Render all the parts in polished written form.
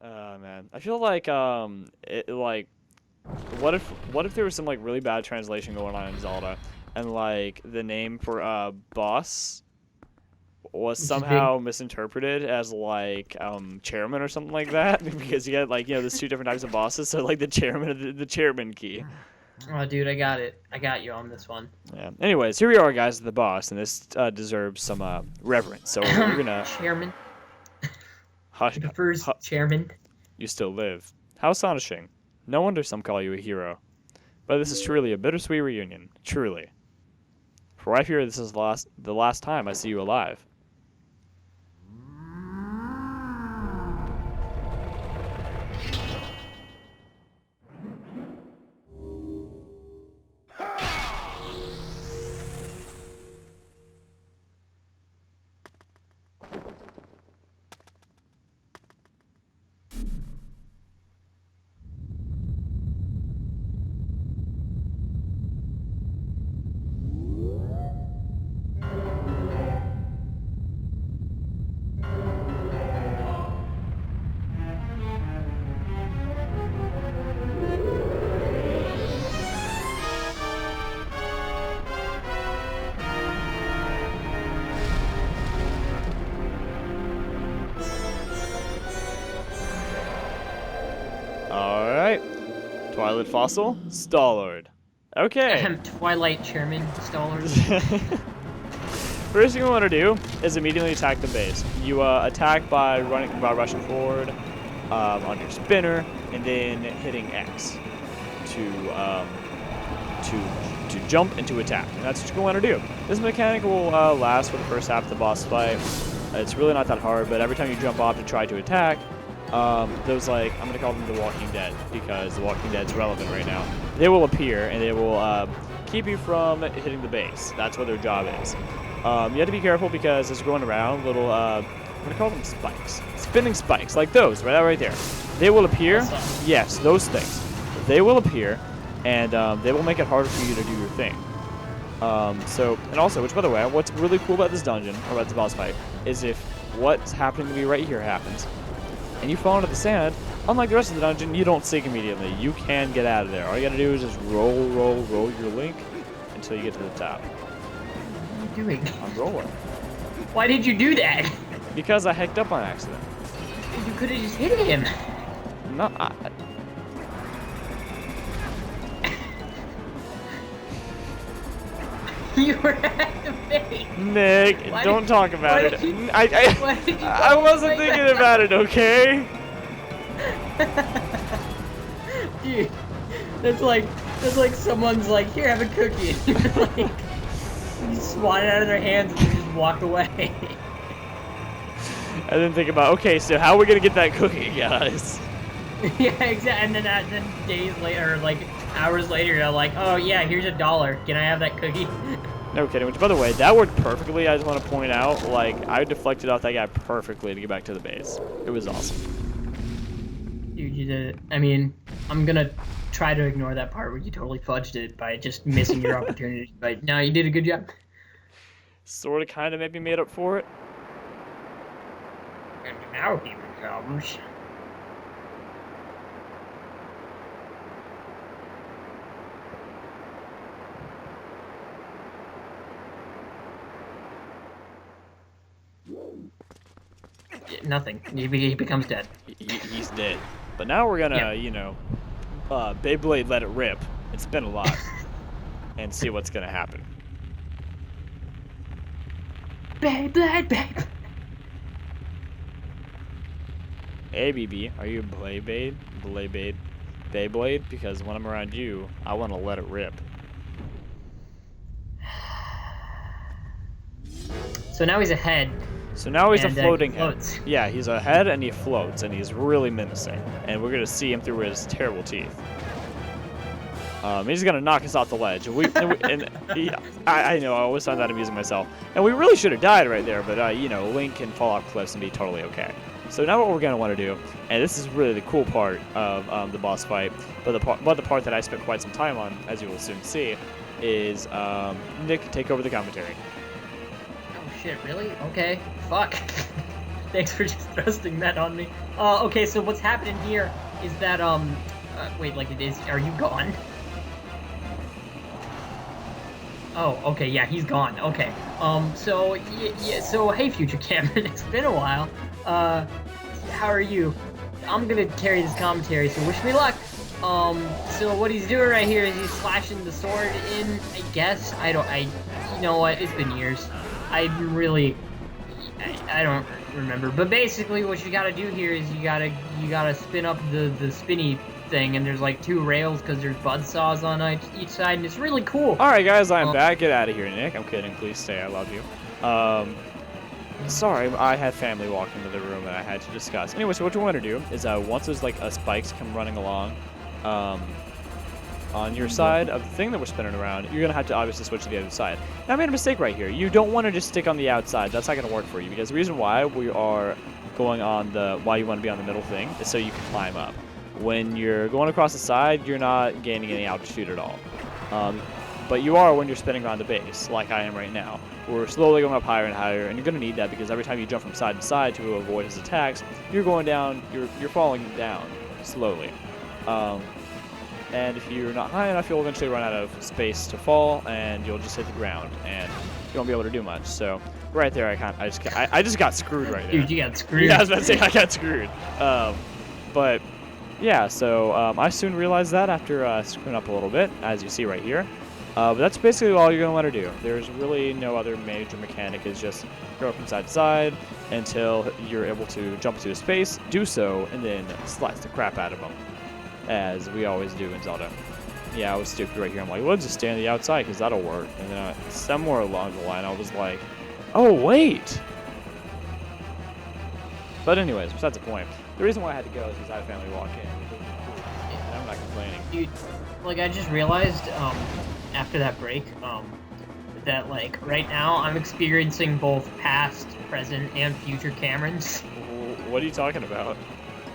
Man, I feel like what if there was some like really bad translation going on in Zelda, and like the name for boss was Which is big. somehow misinterpreted as like chairman or something like that because you get like there's two different types of bosses, so like the chairman of the chairman key. Oh, dude, I got it. I got you on this one. Yeah. Anyways, here we are, guys, at the boss, and this deserves some reverence. So we're gonna Chairman. hush. He prefers chairman. You still live. How astonishing! No wonder some call you a hero. But this is truly a bittersweet reunion. Truly. For I fear this is the last time I see you alive. Alright. Twilight Fossil, Stallord. Okay. Twilight chairman stallers. First thing we want to do is immediately attack the base. You attack by rushing forward on your spinner, and then hitting X to jump and to attack. And that's what you want to do. This mechanic will last for the first half of the boss fight. It's really not that hard, but every time you jump off to try to attack, those like I'm gonna call them the Walking Dead because the Walking Dead's relevant right now. They will appear and they will keep you from hitting the base. That's what their job is. You have to be careful because as you're going around, little I'm gonna call them spikes, spinning spikes like those right there. They will appear. Yes, those things. They will appear, and they will make it harder for you to do your thing. And also, which by the way, what's really cool about this dungeon or about this boss fight is if what's happening to me right here happens, and you fall into the sand, unlike the rest of the dungeon, you don't sink immediately. You can get out of there. All you gotta do is just roll your link until you get to the top. What are you doing? I'm rolling. Why did you do that? Because I hiked up on accident. You could have just hit him. No, You were at the base. Nick, don't talk about it. I wasn't like thinking that? about it, okay? Dude, that's like someone's like, here, have a cookie. And you're like, you swat it out of their hands and you just walk away. I didn't think about, okay, so how are we gonna get that cookie, guys? Yeah, exactly. And then days later, or like hours later, you're like, oh yeah, here's $1. Can I have that cookie? No kidding, which by the way, that worked perfectly. I just want to point out, like, I deflected off that guy perfectly to get back to the base. It was awesome. Dude, you did it. I mean, I'm gonna try to ignore that part where you totally fudged it by just missing your opportunity. But no, you did a good job. Sort of, kind of, maybe made up for it. And now he becomes. Nothing. He becomes dead. He's dead. But now we're gonna, Beyblade let it rip and spin a lot and see what's gonna happen. Beyblade, babe. Hey, BB, are you Beyblade? Because when I'm around you, I want to let it rip. So now he's ahead. So now he's a And, floating he head. floats. Yeah, he's a head and he floats and he's really menacing. And we're gonna see him through his terrible teeth. He's gonna knock us off the ledge. I know, I always find that amusing myself. And we really should have died right there, but Link can fall off cliffs and be totally okay. So now what we're gonna want to do, and this is really the cool part of the boss fight, but the part that I spent quite some time on, as you will soon see, is Nick take over the commentary. Oh shit, really? Okay. Fuck. Thanks for just thrusting that on me. Okay, so what's happening here is that, wait, like it is, are you gone? Oh, okay, yeah, he's gone. Okay. So, yeah, so, hey, Future Cameron, it's been a while. How are you? I'm gonna carry this commentary, so wish me luck. So what he's doing right here is he's slashing the sword in, I guess. You know what, it's been years. I don't remember. But basically what you gotta do here is you gotta spin up the spinny thing, and there's like 2 rails because there's buzzsaws on each side, and it's really cool. Alright guys, I'm back. Get out of here, Nick. I'm kidding. Please stay. I love you. Sorry, I had family walk into the room and I had to discuss. Anyway, so what you want to do is once there's like spikes come running along on your side of the thing that we're spinning around, you're going to have to obviously switch to the other side. Now, I made a mistake right here. You don't want to just stick on the outside. That's not going to work for you, because the reason why we are going on why you want to be on the middle thing is so you can climb up. When you're going across the side, you're not gaining any altitude at all. But you are when you're spinning around the base, like I am right now. We're slowly going up higher and higher, and you're going to need that because every time you jump from side to side to avoid his attacks, you're going down, you're falling down slowly. And if you're not high enough, you'll eventually run out of space to fall, and you'll just hit the ground, and you won't be able to do much. So right there, I just got screwed right there. Dude, you got screwed. Yeah, I was about to say I got screwed. But yeah, so I soon realized that after screwing up a little bit, as you see right here. But that's basically all you're going to want to do. There's really no other major mechanic. It's just go from side to side until you're able to jump to a space, do so, and then slice the crap out of them, as we always do in Zelda. Yeah, I was stupid right here. I'm like, let's just stay on the outside because that'll work. And then somewhere along the line, I was like, oh, wait. But anyways, besides the point. The reason why I had to go is because I had family walk in. And I'm not complaining. Dude, like, I just realized, after that break, that, like, right now I'm experiencing both past, present, and future Camerons. What are you talking about?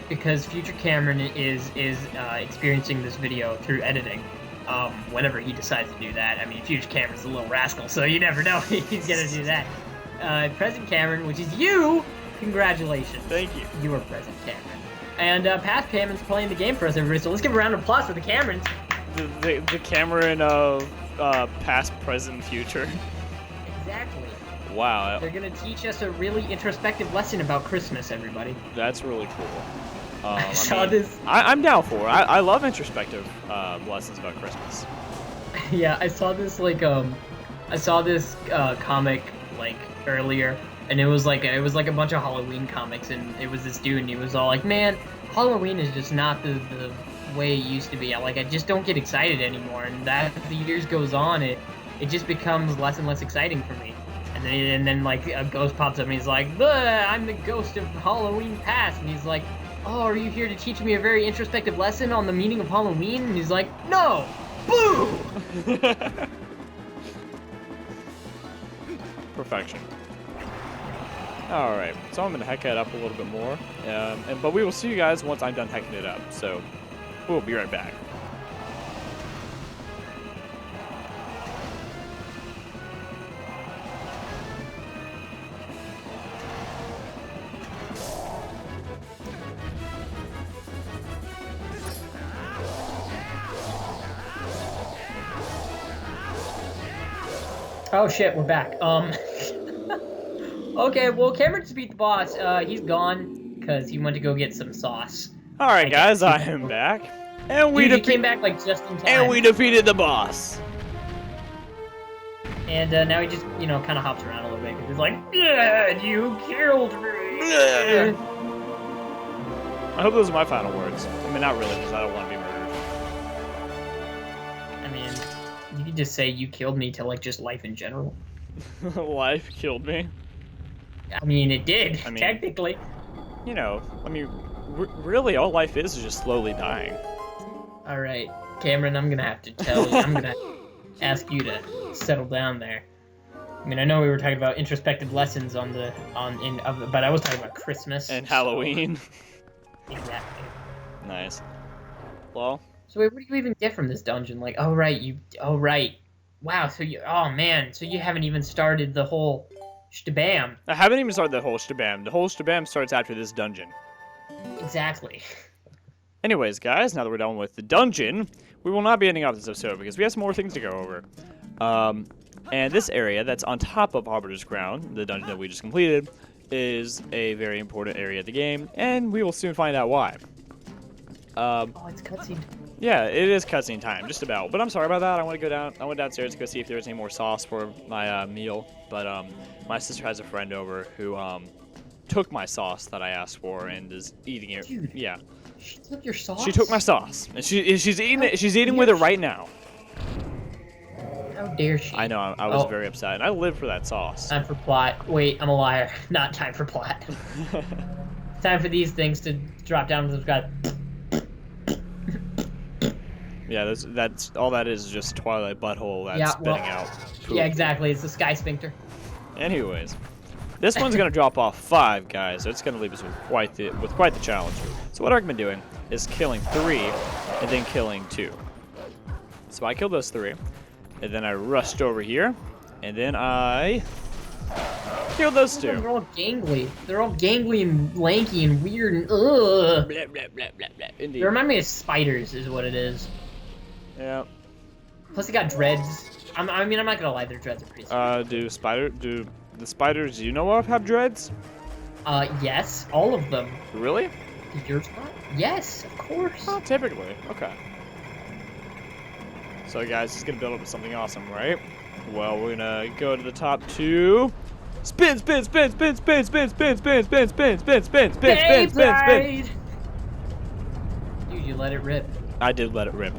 Because future Cameron is experiencing this video through editing, whenever he decides to do that. I mean, future Cameron's a little rascal, so you never know he's gonna do that. Present Cameron, which is you, congratulations. Thank you. You are present Cameron. And past Cameron's playing the game for us, everybody, so let's give a round of applause for the Camerons. The Cameron of past, present, future. Exactly. Wow. They're gonna teach us a really introspective lesson about Christmas, everybody. That's really cool. I saw this. I'm down for it. I love introspective lessons about Christmas. Yeah, I saw this comic like earlier, and it was like a bunch of Halloween comics, and it was this dude, and he was all like, "Man, Halloween is just not the way it used to be. I just don't get excited anymore." And as the years goes on, it just becomes less and less exciting for me. And then like a ghost pops up and he's like, I'm the ghost of Halloween past. And he's like, oh, are you here to teach me a very introspective lesson on the meaning of Halloween? And he's like, no! Boo! Perfection. Alright, so I'm going to heck it up a little bit more. But we will see you guys once I'm done hecking it up. So we'll be right back. Oh shit, we're back. Okay, well, Cameron just beat the boss. He's gone because he went to go get some sauce. All right, guys, I am back, and he came back like just in time. And we defeated the boss. And now he just, kind of hops around a little bit because he's like, "Yeah, you killed me." I hope those are my final words. I mean, not really, because I don't want to be murdered. I mean, you could just say you killed me to like just life in general. Life killed me. I mean, it did, technically. Really, all life is just slowly dying. All right, Cameron, I'm gonna have to tell you. I'm gonna ask you to settle down there. I mean, I know we were talking about introspective lessons but I was talking about Christmas and Halloween. Exactly. Nice. Well. So wait, what do you even get from this dungeon? Like, right. Wow. So you, oh man, so you haven't even started the whole Shtabam. I haven't even started the whole shtabam. The whole shtabam starts after this dungeon. Exactly. Anyways, guys, now that we're done with the dungeon, we will not be ending off this episode because we have some more things to go over. And this area that's on top of Harbiter's Crown, the dungeon that we just completed, is a very important area of the game, and we will soon find out why. Oh, it's cutscene. Yeah, it is cutscene time, just about. But I'm sorry about that. I want to go down. I went downstairs to go see if there was any more sauce for my meal. But my sister has a friend over who took my sauce that I asked for and is eating it. Dude, yeah. She took your sauce? She took my sauce, and she's eating it. She's eating with it right now. How dare she? I know. I was very upset, and I live for that sauce. Time for plot. Wait, I'm a liar. Not time for plot. Time for these things to drop down and subscribe. Yeah, that's all that is just Twilight butthole that's spitting out poop. Yeah, exactly. It's the sky sphincter. Anyways, this one's gonna drop off 5 guys, so it's gonna leave us with quite the challenge. So what I recommend doing is killing 3 and then killing 2. So I killed those 3, and then I rushed over here, and then I killed those 2. They're all gangly. They're all gangly and lanky and weird and ugh. Blah, blah, blah, blah, blah. Indeed. They remind me of spiders, is what it is. Yeah. Plus, they got dreads. I mean, I'm not gonna lie, their dreads are pretty sweet. Do the spiders you know of have dreads? Yes, all of them. Really? Did yours not? Yes, of course. Oh, typically. Okay. So guys, it's gonna build up to something awesome, right? Well, we're gonna go to the top 2. Spin, spin, spin, spin, spin, spin, spin, spin, spin, spin, spin, spin, spin, spin, spin, spin. Dude, you let it rip. I did let it rip.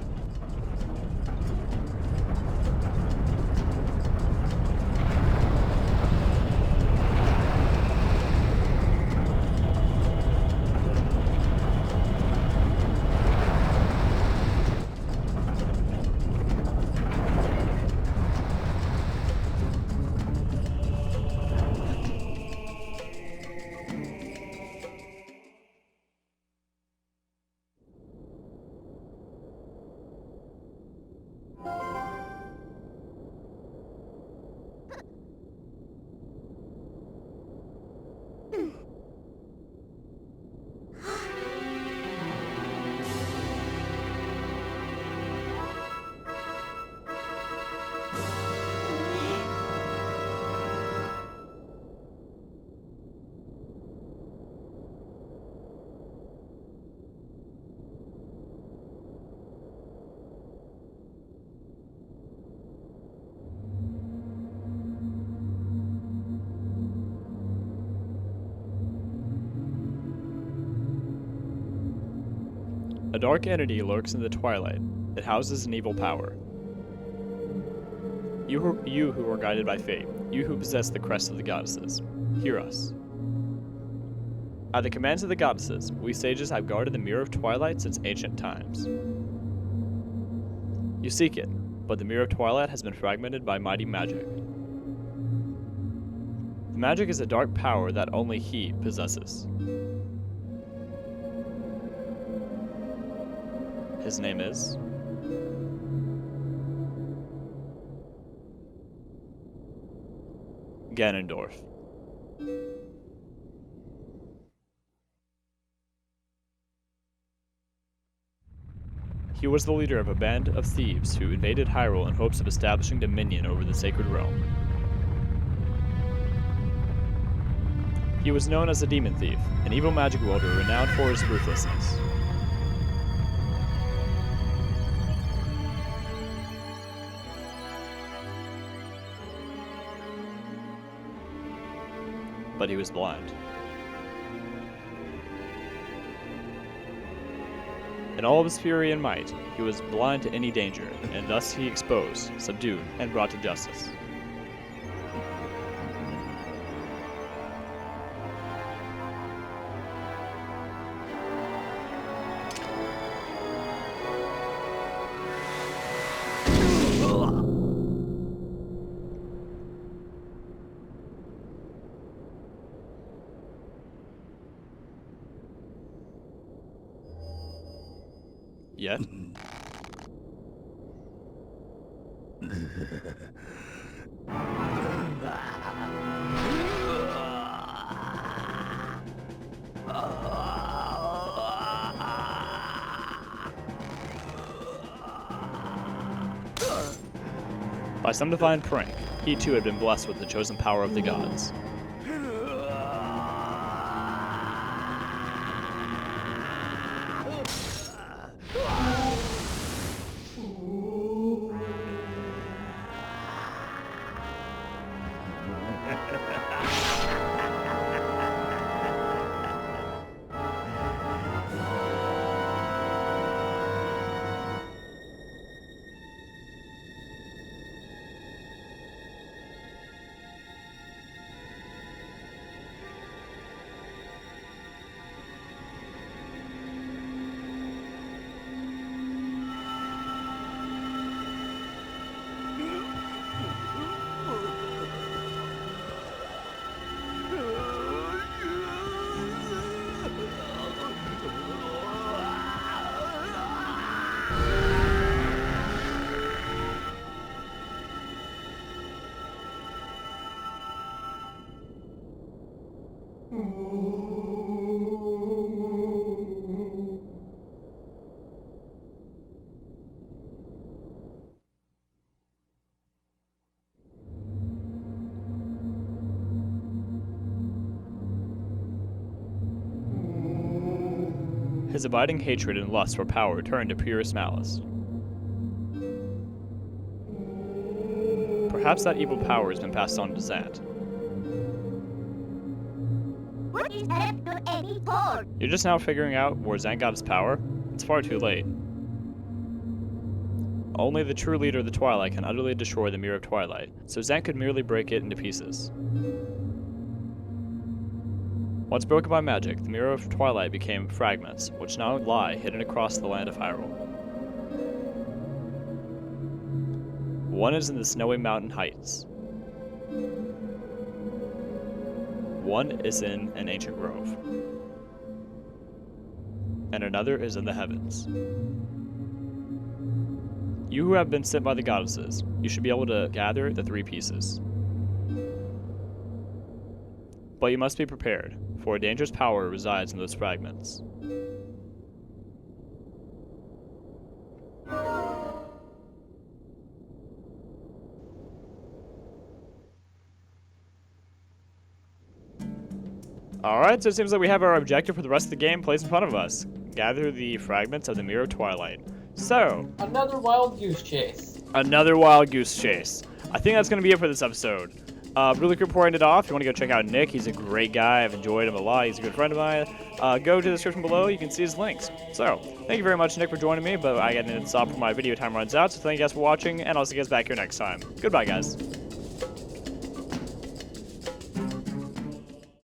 A dark entity lurks in the twilight. It houses an evil power. You who are guided by fate, you who possess the crest of the goddesses, hear us. At the commands of the goddesses, we sages have guarded the Mirror of Twilight since ancient times. You seek it, but the Mirror of Twilight has been fragmented by mighty magic. The magic is a dark power that only he possesses. His name is Ganondorf. He was the leader of a band of thieves who invaded Hyrule in hopes of establishing dominion over the sacred realm. He was known as a demon thief, an evil magic wielder renowned for his ruthlessness. But he was blind. In all of his fury and might, he was blind to any danger, and thus he exposed, subdued, and brought to justice. Yet. By some divine prank, he too had been blessed with the chosen power of the gods. His abiding hatred and lust for power turned to purest malice. Perhaps that evil power has been passed on to Zant. What is left to any told? You're just now figuring out where Zant got his power? It's far too late. Only the true leader of the Twilight can utterly destroy the Mirror of Twilight, so Zant could merely break it into pieces. Once broken by magic, the Mirror of Twilight became fragments, which now lie hidden across the land of Hyrule. One is in the snowy mountain heights. One is in an ancient grove. And another is in the heavens. You who have been sent by the goddesses, you should be able to gather the 3 pieces. But you must be prepared, for a dangerous power resides in those fragments. Alright, so it seems like we have our objective for the rest of the game placed in front of us. Gather the fragments of the Mirror of Twilight. So, Another wild goose chase. another wild goose chase. I think that's going to be it for this episode. Really cool pouring it off. If you want to go check out Nick, he's a great guy. I've enjoyed him a lot. He's a good friend of mine. Go to the description below. You can see his links. So, thank you very much, Nick, for joining me. But I got to stop before my video time runs out. So thank you guys for watching, and I'll see you guys back here next time. Goodbye, guys.